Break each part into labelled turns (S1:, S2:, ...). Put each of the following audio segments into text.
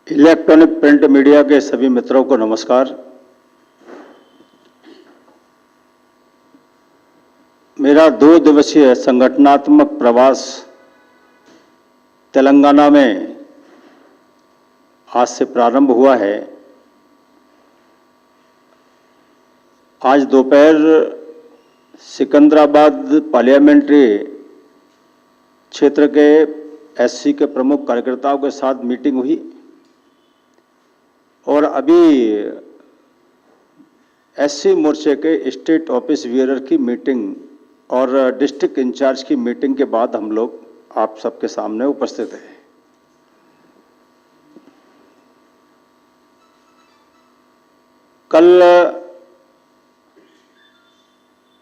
S1: Electronic print media के सभी मित्रों को नमस्कार। मेरा 2 दिवसीय संगठनात्मक प्रवास तेलंगाना में आज से प्रारंभ हुआ है। आज दोपहर सिकंदराबाद पार्लियामेंट्री क्षेत्र के एससी के प्रमुख कार्यकर्ताओं के साथ मीटिंग हुई और अभी एससी मोर्चे के स्टेट ऑफिस बियरर की मीटिंग और डिस्ट्रिक्ट इंचार्ज की मीटिंग के बाद हम लोग आप सबके सामने उपस्थित हैं। कल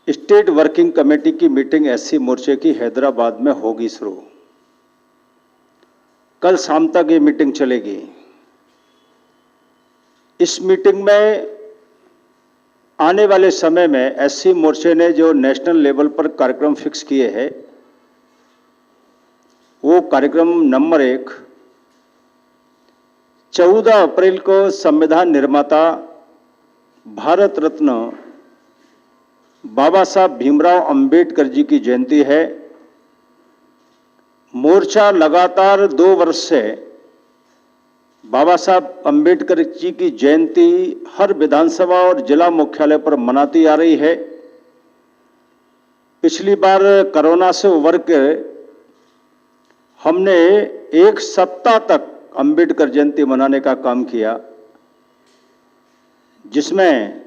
S1: स्टेट वर्किंग कमेटी की मीटिंग एससी मोर्चे की हैदराबाद में होगी शुरू। कल शाम तक ये मीटिंग चलेगी। इस मीटिंग में आने वाले समय में एससी मोर्चे ने जो नेशनल लेवल पर कार्यक्रम फिक्स किए हैं, वो कार्यक्रम नंबर 1 14 अप्रैल को संविधान निर्माता भारत रत्न बाबा साहब भीमराव अंबेडकर जी की जयंती है। मोर्चा लगातार 2 वर्ष से बाबा साहब अंबेडकर जी की जयंती हर विधानसभा और जिला मुख्यालय पर मनाती आ रही है। पिछली बार कोरोना से उबर के हमने 1 सप्ताह तक अंबेडकर जयंती मनाने का काम किया, जिसमें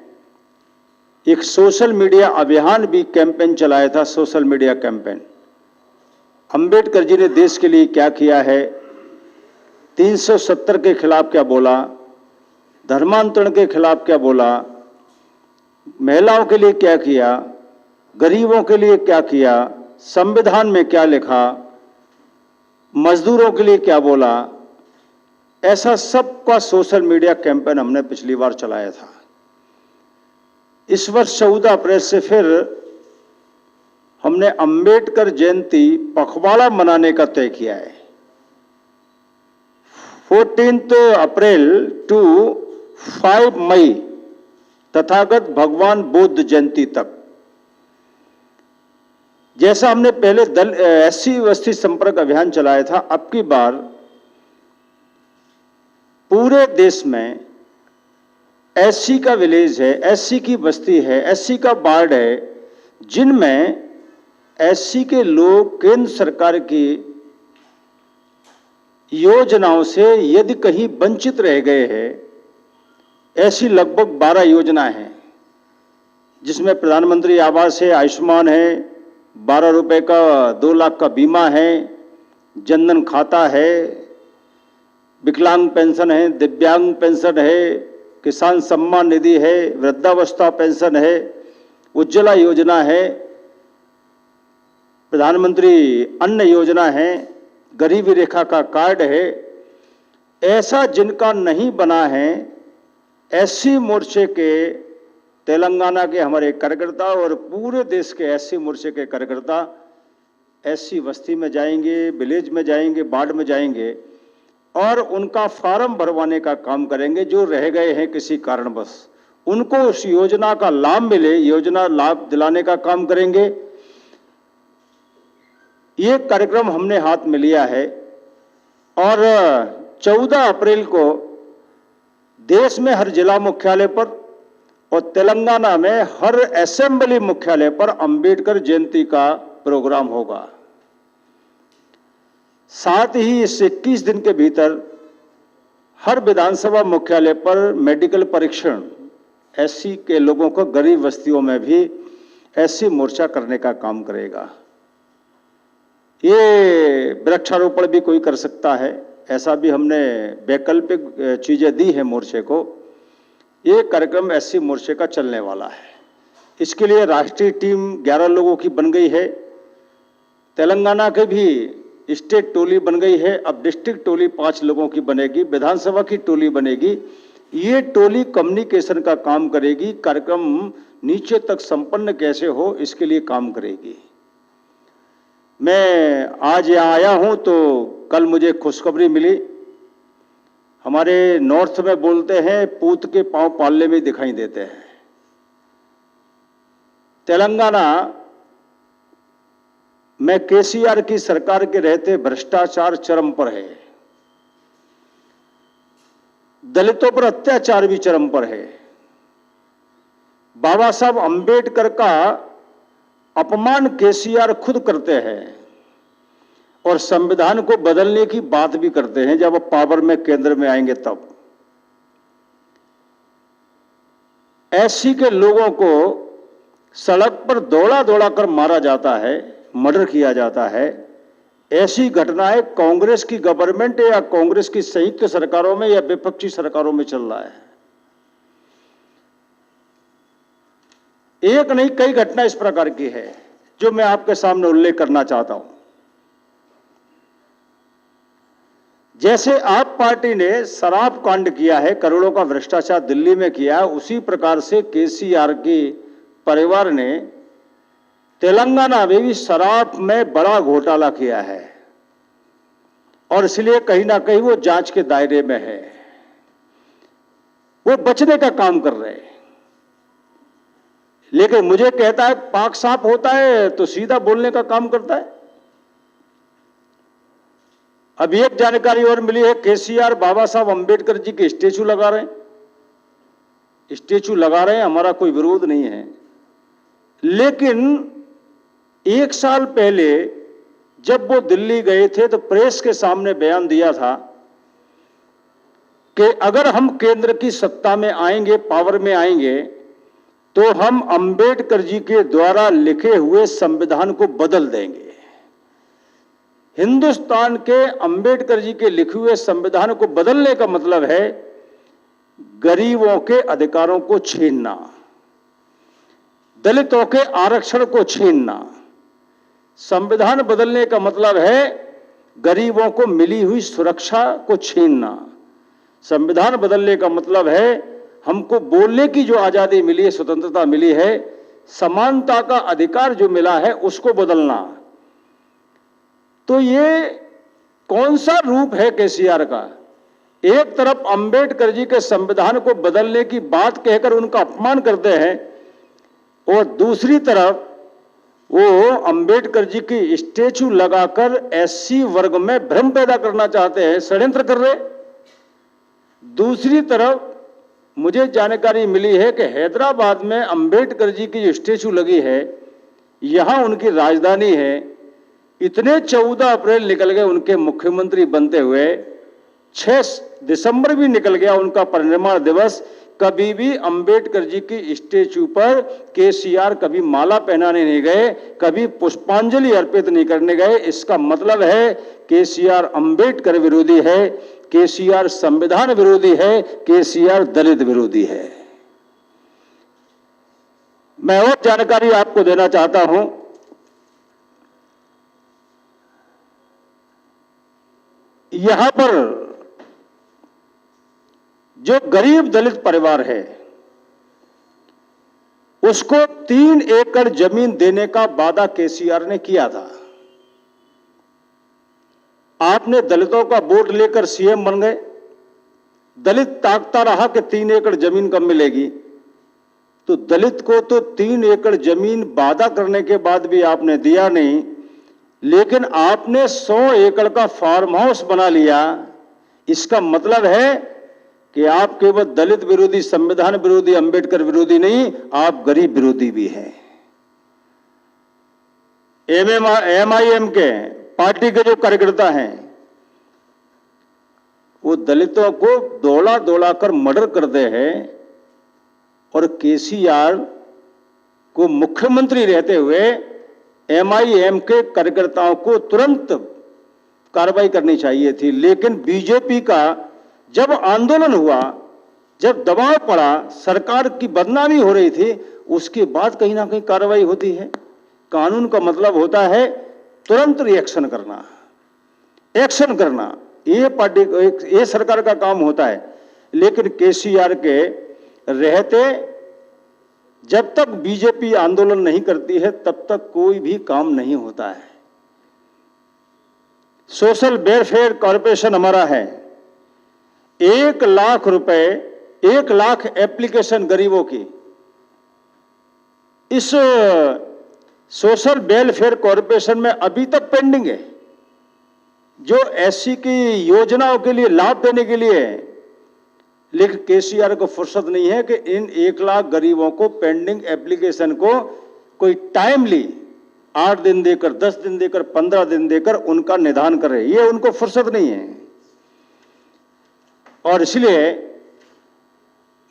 S1: एक सोशल मीडिया अभियान भी कैंपेन चलाया था। Social media campaign, Ambedkar ji ने देश के लिए क्या किया है, 370 के खिलाफ क्या बोला, धर्मांतरण के खिलाफ क्या बोला, महिलाओं के लिए क्या किया, गरीबों के लिए क्या किया, संविधान में क्या लिखा, मजदूरों के लिए क्या बोला, ऐसा सबका सोशल मीडिया कैंपेन हमने पिछली बार चलाया था। इस वर्ष 14 अप्रैल से फिर हमने अंबेडकर जयंती पखवाड़ा मनाने का तय किया है। 14 अप्रैल टू 5 मई तथागत भगवान बुद्ध जयंती तक। जैसा हमने पहले एससी वस्ती संपर्क अभियान चलाया था, अब की बार पूरे देश में एससी का विलेज है, एससी की बस्ती है, एससी का वार्ड है, जिनमें एससी के लोग केंद्र सरकार की योजनाओं से यदि कहीं वंचित रह गए हैं, ऐसी लगभग 12 योजनाएं हैं, जिसमें प्रधानमंत्री आवास है, आयुष्मान है, 12 रुपए का 2 लाख का बीमा है, जनधन खाता है, विकलांग पेंशन है, दिव्यांग पेंशन है, किसान सम्मान निधि है, वृद्धावस्था पेंशन है, उज्ज्वला योजना है, प्रधानमंत्री अन्न योजना है, गरीबी रेखा का कार्ड है। ऐसा जिनका नहीं बना है, एससी मोर्चे के तेलंगाना के हमारे कार्यकर्ता और पूरे देश के एससी मोर्चे के कार्यकर्ता एससी बस्ती में जाएंगे, विलेज में जाएंगे, वार्ड में जाएंगे और उनका फार्म भरवाने का काम करेंगे। जो रह गए हैं किसी कारणवश, उनको उस योजना का लाभ मिले, योजना लाभ दिलाने का काम करेंगे। ये कार्यक्रम हमने हाथ में लिया है और 14 अप्रैल को देश में हर जिला मुख्यालय पर और तेलंगाना में हर असेंबली मुख्यालय पर अंबेडकर जयंती का प्रोग्राम होगा। साथ ही इस 21 दिन के भीतर हर विधानसभा मुख्यालय पर मेडिकल परीक्षण एससी के लोगों को गरीब बस्तियों में भी एससी मोर्चा करने का काम करेगा। ये वृक्षारोपण भी कोई कर सकता है, ऐसा भी हमने वैकल्पिक चीजें दी है मोर्चे को। ये कार्यक्रम एससी मोर्चे का चलने वाला है। इसके लिए राष्ट्रीय टीम 11 लोगों की बन गई है। तेलंगाना के भी स्टेट टोली बन गई है। अब डिस्ट्रिक्ट टोली 5 लोगों की बनेगी, विधानसभा की टोली बनेगी। ये टोली कम्युनिकेशन का काम करेगी, कार्यक्रम नीचे तक संपन्न कैसे हो इसके लिए काम करेगी। मैं आज यहाँ आया हूं तो कल मुझे खुशखबरी मिली हमारे नॉर्थ में बोलते हैं पूत के पांव पालने में दिखाई देते हैं। तेलंगाना में केसीआर की सरकार के रहते भ्रष्टाचार चरम पर है, दलितों पर अत्याचार भी चरम पर है। बाबा साहब अंबेडकर का अपमान केसीआर खुद करते हैं और संविधान को बदलने की बात भी करते हैं जब अब पावर में केंद्र में आएंगे तब। एससी के लोगों को सड़क पर दौड़ा दौड़ा कर मारा जाता है, मर्डर किया जाता है। ऐसी घटनाएं कांग्रेस की गवर्नमेंट या कांग्रेस की संयुक्त सरकारों में या विपक्षी सरकारों में चल रहा है। एक नहीं कई घटना इस प्रकार की है जो मैं आपके सामने उल्लेख करना चाहता हूं। जैसे आप पार्टी ने शराब कांड किया है, करोड़ों का भ्रष्टाचार दिल्ली में किया, उसी प्रकार से केसीआर के परिवार ने तेलंगाना में भी शराब में बड़ा घोटाला किया है और इसलिए कहीं ना कहीं वो जांच के दायरे में है। वो बचने का काम कर रहे हैं, लेकिन मुझे कहता है पाक साफ होता है तो सीधा बोलने का काम करता है। अब एक जानकारी और मिली है, केसीआर बाबा साहब अंबेडकर जी के स्टेचू लगा रहे हैं। स्टेचू लगा रहे हैं, हमारा कोई विरोध नहीं है, लेकिन 1 साल पहले जब वो दिल्ली गए थे तो प्रेस के सामने बयान दिया था कि अगर हम केंद्र की सत्ता में आएंगे, पावर में आएंगे, तो हम अंबेडकर जी के द्वारा लिखे हुए संविधान को बदल देंगे। हिंदुस्तान के अंबेडकर जी के लिखे हुए संविधान को बदलने का मतलब है गरीबों के अधिकारों को छीनना, दलितों के आरक्षण को छीनना। संविधान बदलने का मतलब है गरीबों को मिली हुई सुरक्षा को छीनना। संविधान बदलने का मतलब है हमको बोलने की जो आजादी मिली है, स्वतंत्रता मिली है, समानता का अधिकार जो मिला है, उसको बदलना। तो ये कौन सा रूप है केसीआर का? एक तरफ अंबेडकर जी के संविधान को बदलने की बात कहकर उनका अपमान करते हैं और दूसरी तरफ वो अंबेडकर जी की स्टेचू लगाकर एससी वर्ग में भ्रम पैदा करना चाहते हैं, षड्यंत्र कर रहे। दूसरी तरफ मुझे जानकारी मिली है कि हैदराबाद में अंबेडकर जी की जो स्टेचू लगी है, यहां उनकी राजधानी है, इतने 14 अप्रैल निकल गए उनके मुख्यमंत्री बनते हुए, 6 दिसंबर भी निकल गया उनका परिनिर्वाण दिवस, कभी भी अंबेडकर जी की स्टेचू पर केसीआर कभी माला पहनाने नहीं गए, कभी पुष्पांजलि अर्पित नहीं करने गए। इसका मतलब है केसीआर अंबेडकर विरोधी है, केसीआर संविधान विरोधी है, केसीआर दलित विरोधी है। मैं और जानकारी आपको देना चाहता हूं। यहां पर जो गरीब दलित परिवार है उसको 3 एकड़ जमीन देने का वादा केसीआर ने किया था। आपने दलितों का वोट लेकर सीएम बन गए, दलित ताकता रहा कि 3 एकड़ जमीन कब मिलेगी, तो दलित को तो 3 एकड़ जमीन वादा करने के बाद भी आपने दिया नहीं, लेकिन आपने 100 एकड़ का फार्म हाउस बना लिया। इसका मतलब है कि आप केवल दलित विरोधी, संविधान विरोधी, अंबेडकर विरोधी नहीं, आप गरीब विरोधी भी हैं। एमआईएम के पार्टी के जो कार्यकर्ता हैं वो दलितों को दौड़ा दौड़ा कर मर्डर करते हैं और केसीआर को मुख्यमंत्री रहते हुए एमआईएम के कार्यकर्ताओं को तुरंत कार्रवाई करनी चाहिए थी। लेकिन बीजेपी का जब आंदोलन हुआ, जब दबाव पड़ा, सरकार की बदनामी हो रही थी, उसके बाद कहीं ना कहीं कार्रवाई होती है। कानून का मतलब होता है तुरंत रिएक्शन करना, एक्शन करना। ये पार्टी, ये सरकार का काम होता है। लेकिन केसीआर के रहते जब तक बीजेपी आंदोलन नहीं करती है तब तक कोई भी काम नहीं होता है। सोशल वेलफेयर कॉर्पोरेशन हमारा है, 1 लाख रुपए, 1 लाख एप्लीकेशन गरीबों की इस सोशल वेलफेयर कॉर्पोरेशन में अभी तक पेंडिंग है, जो एससी की योजनाओं के लिए लाभ देने के लिए है। लेकिन केसीआर को फुर्सत नहीं है कि इन 1 लाख गरीबों को पेंडिंग एप्लीकेशन को कोई टाइमली 8 दिन देकर, 10 दिन देकर, 15 दिन देकर उनका निदान करे, ये उनको फुर्सत नहीं है। और इसलिए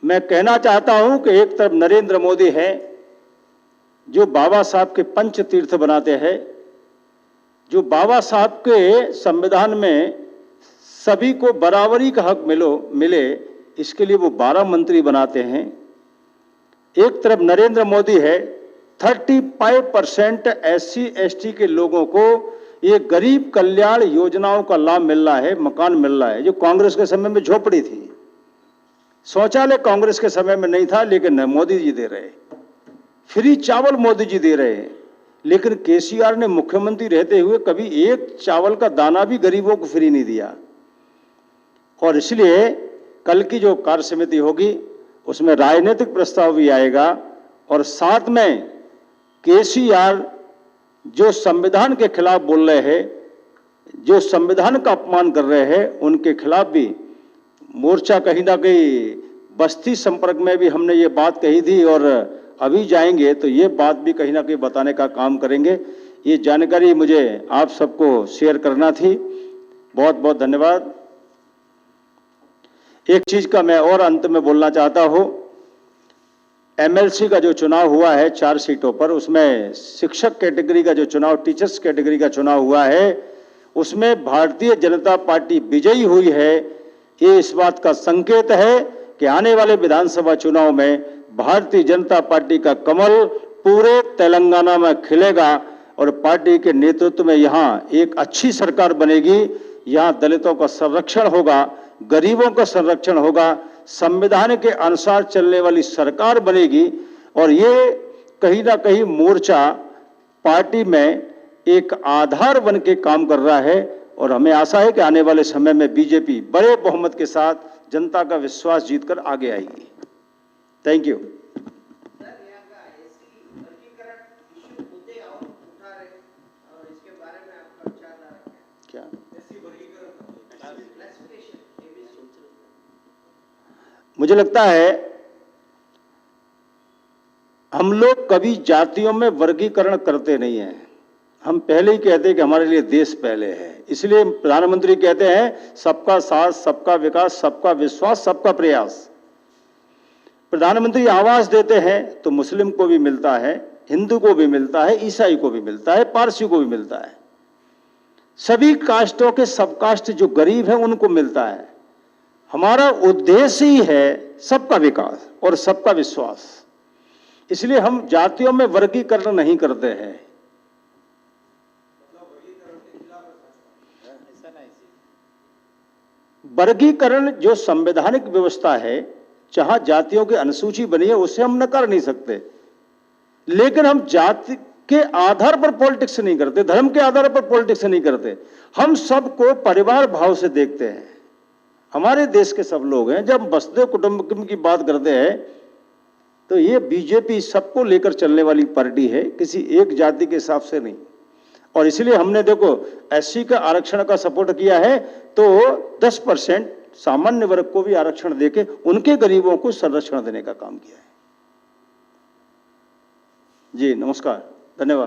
S1: मैं कहना चाहता हूं कि एक तरफ नरेंद्र मोदी है जो बाबा साहब के पंच तीर्थ बनाते हैं, जो बाबा साहब के संविधान में सभी को बराबरी का हक मिले, इसके लिए वो 12 मंत्री बनाते हैं। एक तरफ नरेंद्र मोदी है, 35% SC ST के लोगों को ये गरीब कल्याण योजनाओं का लाभ मिल रहा है, मकान मिल रहा है, जो कांग्रेस के समय में झोपड़ी थी। शौचालय कांग्रेस के समय में नहीं था, लेकिन मोदी जी दे रहे। फ्री चावल मोदी जी दे रहे हैं, लेकिन केसीआर ने मुख्यमंत्री रहते हुए कभी एक चावल का दाना भी गरीबों को फ्री नहीं दिया। और इसलिए कल की जो कार्य समिति होगी उसमें राजनीतिक प्रस्ताव भी आएगा, और साथ में केसीआर जो संविधान के खिलाफ बोल रहे हैं, जो संविधान का अपमान कर रहे हैं, उनके खिलाफ भी मोर्चा कहीं ना कहीं बस्ती संपर्क में भी हमने ये बात कही थी, और अभी जाएंगे तो ये बात भी कहीं ना कहीं बताने का काम करेंगे। ये जानकारी मुझे आप सबको शेयर करना थी। बहुत बहुत धन्यवाद। एक चीज का मैं और अंत में बोलना चाहता हूं, MLC का जो चुनाव हुआ है 4 सीटों पर, उसमें शिक्षक कैटेगरी का जो चुनाव, टीचर्स कैटेगरी का चुनाव हुआ है, उसमें भारतीय जनता पार्टी विजयी हुई है। ये इस बात का संकेत है कि आने वाले विधानसभा चुनाव में भारतीय जनता पार्टी का कमल पूरे तेलंगाना में खिलेगा, और पार्टी के नेतृत्व में यहाँ एक अच्छी सरकार बनेगी। यहाँ दलितों का संरक्षण होगा, गरीबों का संरक्षण होगा, संविधान के अनुसार चलने वाली सरकार बनेगी। और ये कहीं ना कहीं मोर्चा पार्टी में एक आधार बन के काम कर रहा है, और हमें आशा है कि आने वाले समय में बीजेपी बड़े बहुमत के साथ जनता का विश्वास जीतकर आगे आएगी। Thank you. क्या मुझे लगता है हम लोग कभी जातियों में वर्गीकरण करते नहीं हैं। हम पहले ही कहते हैं कि हमारे लिए देश पहले है, इसलिए प्रधानमंत्री कहते हैं सबका साथ, सबका विकास, सबका विश्वास, सबका प्रयास। प्रधानमंत्री आवास देते हैं तो मुस्लिम को भी मिलता है, हिंदू को भी मिलता है, ईसाई को भी मिलता है, पारसी को भी मिलता है। सभी कास्टों के सब कास्ट जो गरीब है उनको मिलता है। हमारा उद्देश्य ही है सबका विकास और सबका विश्वास, इसलिए हम जातियों में वर्गीकरण नहीं करते हैं। वर्गीकरण जो संवैधानिक व्यवस्था है, जहां जातियों की अनुसूची बनी है, उसे हम नकार नहीं सकते, लेकिन हम जाति के आधार पर पॉलिटिक्स नहीं करते, धर्म के आधार पर पॉलिटिक्स नहीं करते। हम सबको परिवार भाव से देखते हैं। हमारे देश के सब लोग हैं। जब वसुधैव कुटुंबकम की बात करते हैं तो ये बीजेपी सबको लेकर चलने वाली पार्टी है, किसी एक जाति के हिसाब से नहीं। और इसलिए हमने देखो एससी का आरक्षण का सपोर्ट किया है, तो 10% सामान्य वर्ग को भी आरक्षण देके उनके गरीबों को संरक्षण देने का काम किया है। जी नमस्कार, धन्यवाद।